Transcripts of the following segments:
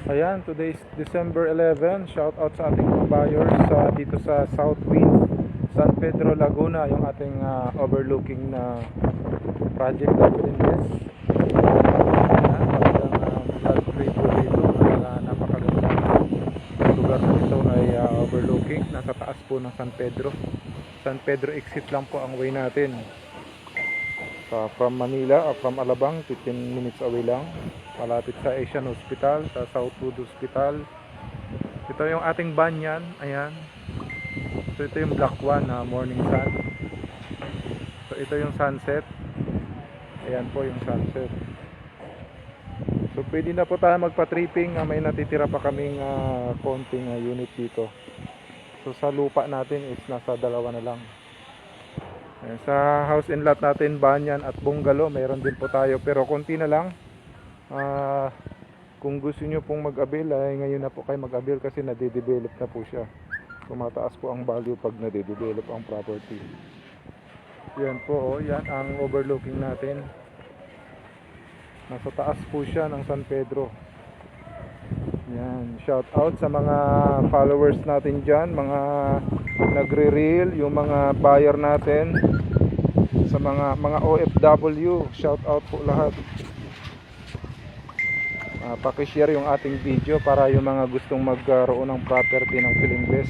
Ayan, today is December 11. Shout out sa ating mga buyers dito sa Southwind, San Pedro, Laguna, yung ating overlooking na project na Pilindes. Ayan, talagang flood free po dito. Napakaganda lugar na ito ay overlooking. Nasa taas po ng San Pedro. San Pedro exit lang po ang way natin. From Manila, from Alabang, 15 minutes away lang. Malapit sa Asian Hospital, sa Southwood Hospital. Ito yung ating banyan, ayan. So ito yung Block 1 na morning sun. So ito yung sunset. Ayan po yung sunset. So pwede na po tayo magpa-tripping. May natitira pa kaming konting unit dito. So sa lupa natin is nasa dalawa na lang. Ayan, sa house and lot natin, banyan at bungalow, mayroon din po tayo. Pero konti na lang. Kung gusto nyo pong mag-avail ay ngayon na po kayo mag-avail kasi nade-develop na po siya. Tumataas po ang value pag nade-develop ang property. Yan po, yan ang overlooking natin. Nasa taas po siya ng San Pedro. Yan, shout out sa mga followers natin dyan, mga nagre-reel, yung mga buyer natin, sa mga OFW, shout out po lahat. Pakishare yung ating video para yung mga gustong magkaroon ng property ng Pilindes.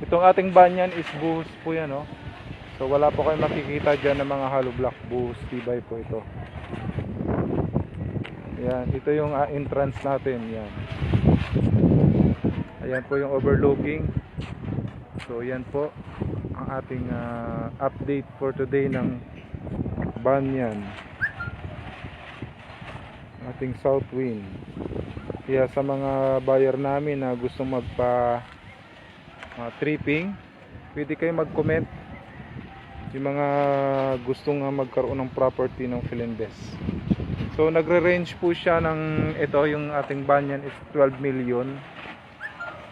Itong ating banyan is buhos po yan, no? So wala po kayong makikita dyan ng mga hollow block, buhos, tibay po ito. Yan, ito yung entrance natin, yan. Ayan po yung overlooking. So yan po ang ating update for today ng banyan, ating Southwind. Kaya sa mga buyer namin na gustong magpa tripping, pwede kayo mag-comment yung mga gustong magkaroon ng property ng Pilindes. So nagre-range po siya ng ito, yung ating banyan is 12 million.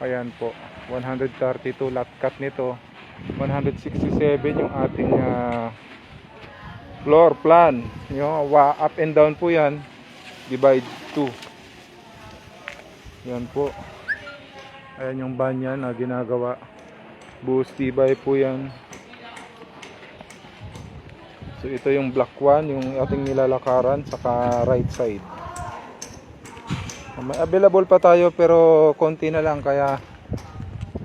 Ayan po, 132 lot cut nito, 167 yung ating floor plan. Yung up and down po yan, divide 2. Yan po. Ayan yung banyan na ginagawa. Buhos tibay po yan. So ito yung block 1, yung ating nilalakaran saka right side. May available pa tayo pero konti na lang, kaya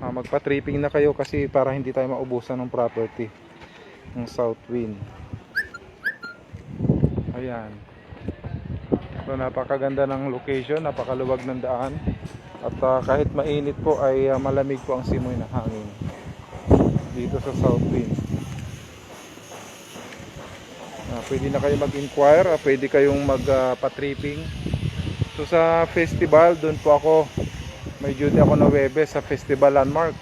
magpa-tripping na kayo kasi para hindi tayo maubusan ng property ng Southwind. Ayan. So napakaganda ng location, napakaluwag ng daan. At kahit mainit po ay malamig po ang simoy ng hangin dito sa Southwind. Pwede na kayo mag-inquire, pwede kayong magpa-tripping. So sa festival, doon po ako, may duty ako na Webes sa Festival Landmark.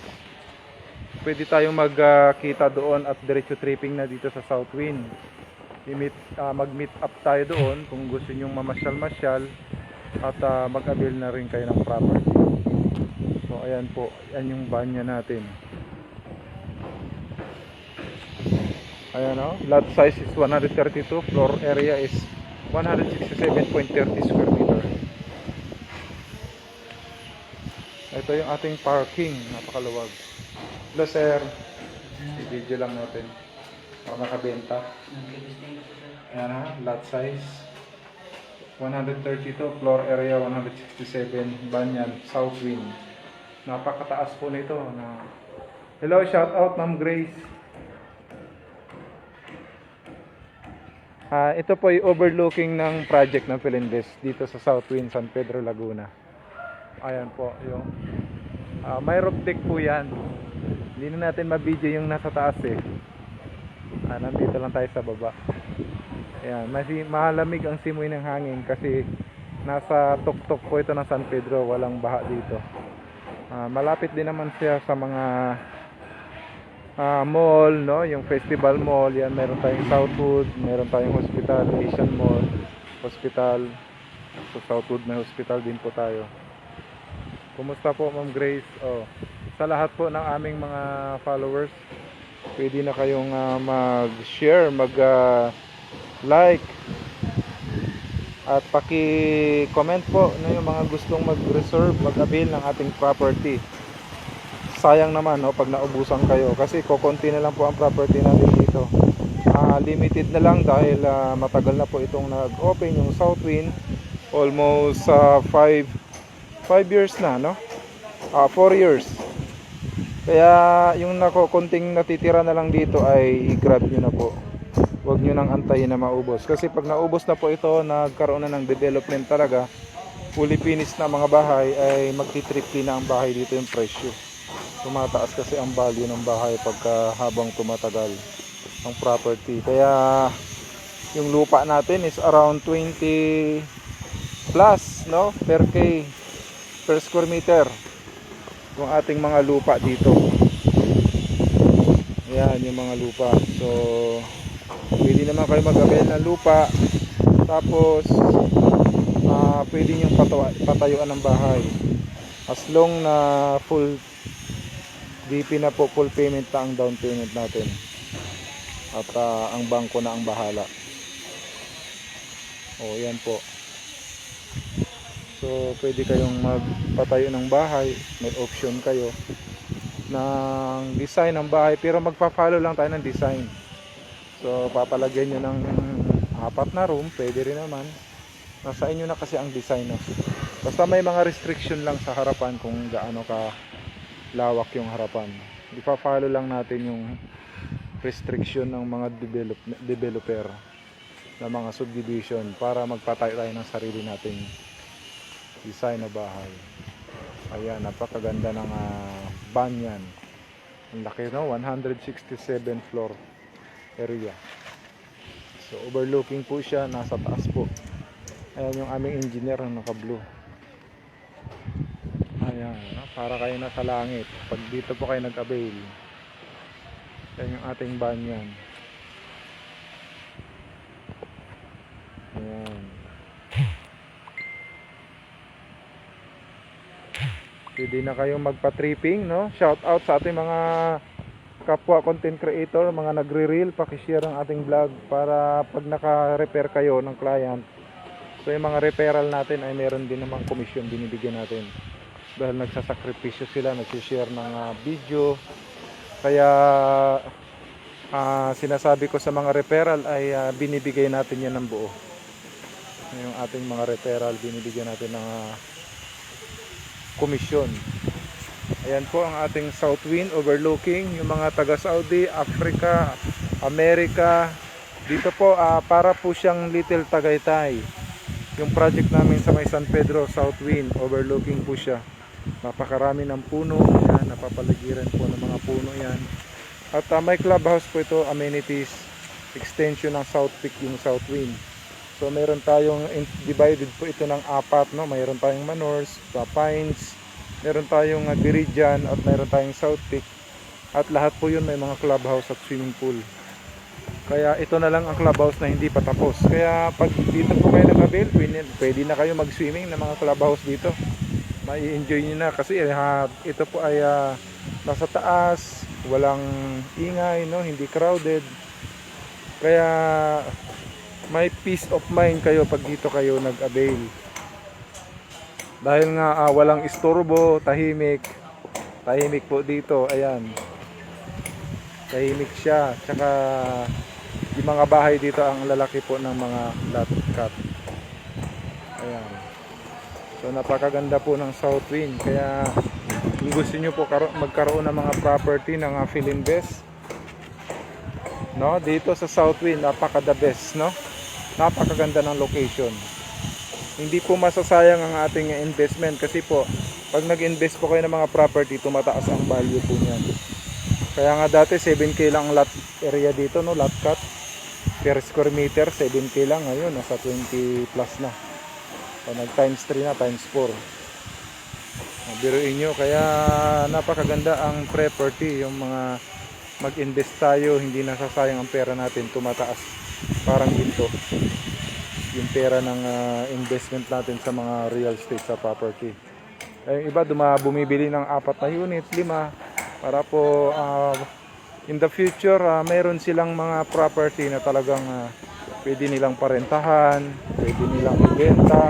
Pwede tayong magkita doon at diretso tripping na dito sa Southwind. Mag-meet up tayo doon kung gusto nyong mamasyal-masyal at mag-avail na rin kayo ng property. So ayan po, yan yung banyan natin. Ayan o, lot size is 132, floor area is 167.30 square meter. Ito yung ating parking, napakaluwag. Hello sir, i-video lang natin para makabenta. Ayan ha, lot size 132, floor area 167, banyan, Southwind. Napakataas po nito na. Hello, shout out Ma'am Grace. Ito po yung overlooking ng project ng Pilindes dito sa Southwind, San Pedro, Laguna. Ayan po yung may roof deck po yan. Hindi na natin ma-video yung nasa taas eh. Nandito lang tayo sa baba. Ayan, malamig ang simoy ng hangin kasi nasa tuktok po ito ng San Pedro, walang baha dito. Malapit din naman siya sa mga mall, no? Yung Festival Mall, yan, meron tayong Southwood, meron tayong hospital, Asian Mall, hospital. So Southwood may hospital din po tayo. Kumusta po Ma'am Grace? Sa lahat po ng aming mga followers, pwede na kayong mag-share, mag-like At paki-comment po no, yung mga gustong mag-reserve, mag-avail ng ating property. Sayang naman no, pag naubusan kayo kasi kokonti na lang po ang property natin dito. Limited na lang dahil matagal na po itong nag-open yung Southwind. Almost 5 years na no? 4 years. Kaya yung konting natitira na lang dito ay i-grab nyo na po. Huwag nyo nang antayin na maubos. Kasi pag naubos na po ito, nagkaroon na ng development talaga, fully finished na mga bahay, ay magti-triple na ang bahay dito yung presyo. Tumataas kasi ang value ng bahay pagka habang tumatagal ang property. Kaya yung lupa natin is around 20 plus no, per K, per square meter. Yung ating mga lupa dito. Ayan yung mga lupa. So pwede naman kayo mag-avail ng lupa. Tapos pwede nyo patayuan ng bahay as long na full DP na po, full payment na ang down payment natin. At ang bangko na ang bahala. O yan po. So pwede kayong magpatayo ng bahay. May option kayo ng design ng bahay, pero magpa-follow lang tayo ng design. So papalagyan nyo ng 4 na room, pwede rin naman. Nasa inyo na kasi ang design no? Basta may mga restriction lang sa harapan kung gaano ka lawak yung harapan. Ipa-follow lang natin yung restriction ng mga developer na mga subdivision para magpatayo tayo ng sarili nating design na bahay. Ayan, napakaganda ng banyan. Ang laki no, 167 floor area. So overlooking po siya, nasa taas po. Ayan yung aming engineer na naka-blue. Ayan, para kayo nasa langit pag dito po kayo nag-avail. Yan yung ating banyan. Ayan. Pwede na kayong magpa-tripping no? Shout out sa ating mga kapwa content creator, mga nagre-reel, paki-share ang ating vlog para pag naka-repair kayo ng client. So yung mga referral natin ay meron din namang commission binibigyan natin. Dahil nagsasakripisyo sila, nagsishare ng video. Kaya sinasabi ko sa mga referral ay binibigay natin yan ng buo. Yung ating mga referral, binibigyan natin ng komisyon. Ayan po ang ating Southwind overlooking yung mga taga Saudi, Africa, America. Dito po para po siyang Little Tagaytay. Yung project namin sa may San Pedro Southwind, overlooking po siya. Napakarami ng puno, yan, napapaligiran po ng mga puno yan. At may clubhouse po ito, amenities, extension ng South Peak yung Southwind. So meron tayong divided po ito ng 4 no, mayroon tayong Manors, Pines, meron tayong Viridian at meron tayong South Peak. At lahat po yun may mga clubhouse at swimming pool. Kaya ito na lang ang clubhouse na hindi pa tapos. Kaya pag dito po kayo nag-avail, pwede na kayo mag-swimming ng mga clubhouse dito. Mai-enjoy nyo na kasi ito po ay nasa taas, walang ingay, no? Hindi crowded. Kaya may peace of mind kayo pag dito kayo nag-avail. Dahil nga walang istorbo, tahimik. Tahimik po dito, ayan. Tahimik siya. Tsaka yung mga bahay dito ang lalaki po ng mga lot cut. Ayan. So napakaganda po ng Southwind. Kaya kung gusto nyo po magkaroon ng mga property ng Philinvest, no, dito sa Southwind, napaka the best, no? Napakaganda ng location. Hindi po masasayang ang ating investment kasi po pag nag-invest po kayo ng mga property, tumataas ang value po niyan. Kaya nga dati 7K lang lot area dito, no, lot cut per square meter, 7K lang. Ngayon nasa 20 plus na. So nag times 3 na, times 4. Biruin nyo, kaya napakaganda ang property. Yung mga mag-invest tayo, hindi nasasayang ang pera natin, tumataas parang ginto yung pera ng investment natin sa mga real estate sa property. Yung iba bumibili ng 4 na units, 5 para po in the future mayroon silang mga property na talagang pwede nilang parentahan, pwede nilang ibenta.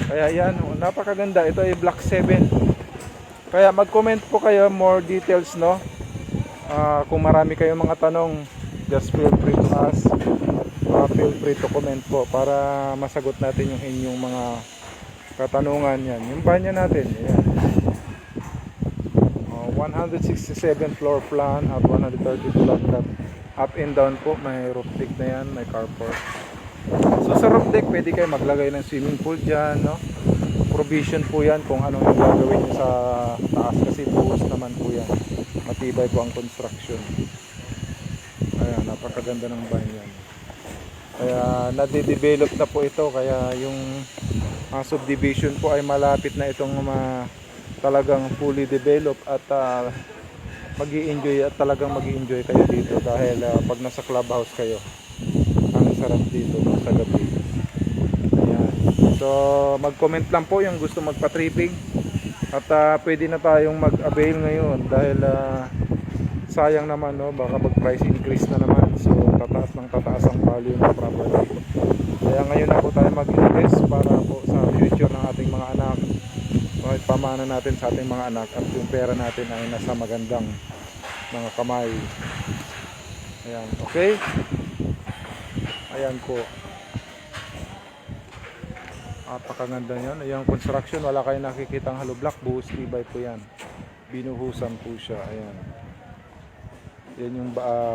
Kaya yan, napakaganda. Ito ay Block 7. Kaya mag-comment po kayo more details, no? Kung marami kayong mga tanong, just feel free to ask. Feel free to comment po para masagot natin yung inyong mga katanungan yan. Yung banya natin, ayan. 167 floor plan at 132 lot cap. Up and down po, may roof deck na yan, may carport. So sa roof deck, pwede kayo maglagay ng swimming pool dyan, no? Provision po yan kung anong gagawin nyo sa taas kasi buhos naman po yan. Matibay po ang construction. Ayan, napakaganda ng bahay yan. Kaya nade-develop na po ito, kaya yung subdivision po ay malapit na itong talagang fully developed at magi-enjoy at talagang magi-enjoy kayo dito dahil pag nasa clubhouse kayo, ang sarap dito sa gabi. Ayan. So mag-comment lang po yung gusto magpa-tripping at pwede na tayong mag-avail ngayon dahil sayang naman, no, baka mag-price increase na naman, so tataas ng tataas ang value ng property. Kaya ngayon na po tayo mag-invest para po sa future ng ating mga anak, pamana natin sa ating mga anak at yung pera natin ay nasa magandang mga kamay. Ayan, okay? Ayan po. Napakaganda yan. Ayan, construction, wala kayong nakikitang hollow block, buhos tibay po yan. Binuhusan po siya. Ayan. Yan yung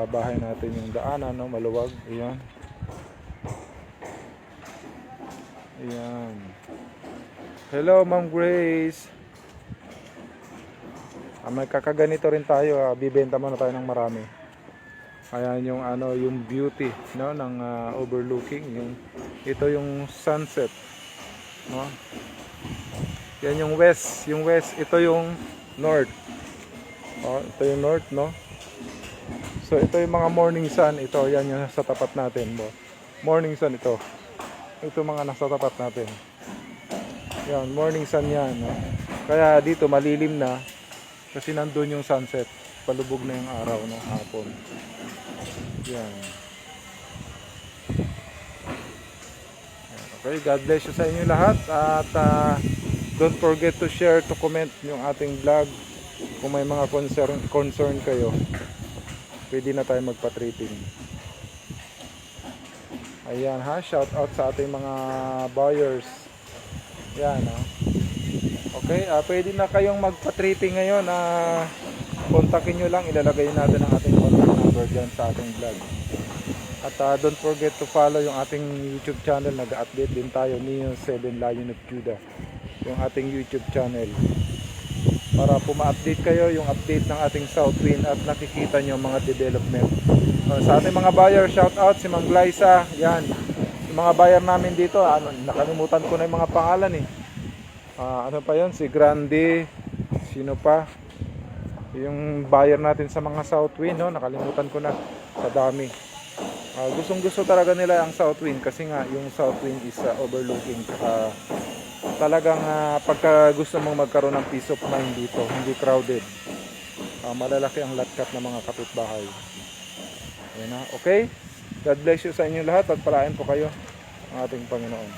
bahay natin, yung daanan, no? Maluwag. Ayan. Ayan. Hello, Ma'am Grace. May kakaganito rin tayo. Bibenta muna tayo ng marami. Ayan yung yung beauty, no, ng overlooking. Ito yung sunset, no? Yan yung west. Yung west, ito yung north. Ito yung north, no? So ito yung mga morning sun. Ito, yan yung sa tapat natin. Morning sun ito. Ito mga nasa tapat natin. Yan, morning sun yan, no? Kaya dito malilim na kasi nandun yung sunset. Palubog na yung araw ng hapon. Yan. Okay, God bless you sa inyo lahat. At don't forget to share, to comment yung ating vlog. Kung may mga concern kayo, pwede na tayo magpa-tripping. Ayan ha, shout out sa ating mga buyers. Yan ha. Okay, pwede na kayong magpa-tripping ngayon. Kontakin nyo lang, ilalagay natin ang ating contact number dyan sa ating vlog. At don't forget to follow yung ating YouTube channel. Nag-update din tayo, Neo 7 Lion of Judah, yung ating YouTube channel, para po ma-update kayo yung update ng ating Southwind at nakikita nyo mga development. Sa ating mga buyer, shout out si Mang Glyza. Yan, yung mga buyer namin dito, nakalimutan ko na yung mga pangalan eh. Ano pa yun? Si Grande, sino pa? Yung buyer natin sa mga Southwind, no? Nakalimutan ko na, sa dami. Gustong gusto talaga nila ang Southwind kasi nga yung Southwind is overlooking. Talagang pagka gusto mong magkaroon ng peace of mind dito, hindi crowded, malalaki ang lot cap ng mga kapitbahay. Ayan na, okay? God bless you sa inyo lahat. Pagpalain po kayo ng ating Panginoon.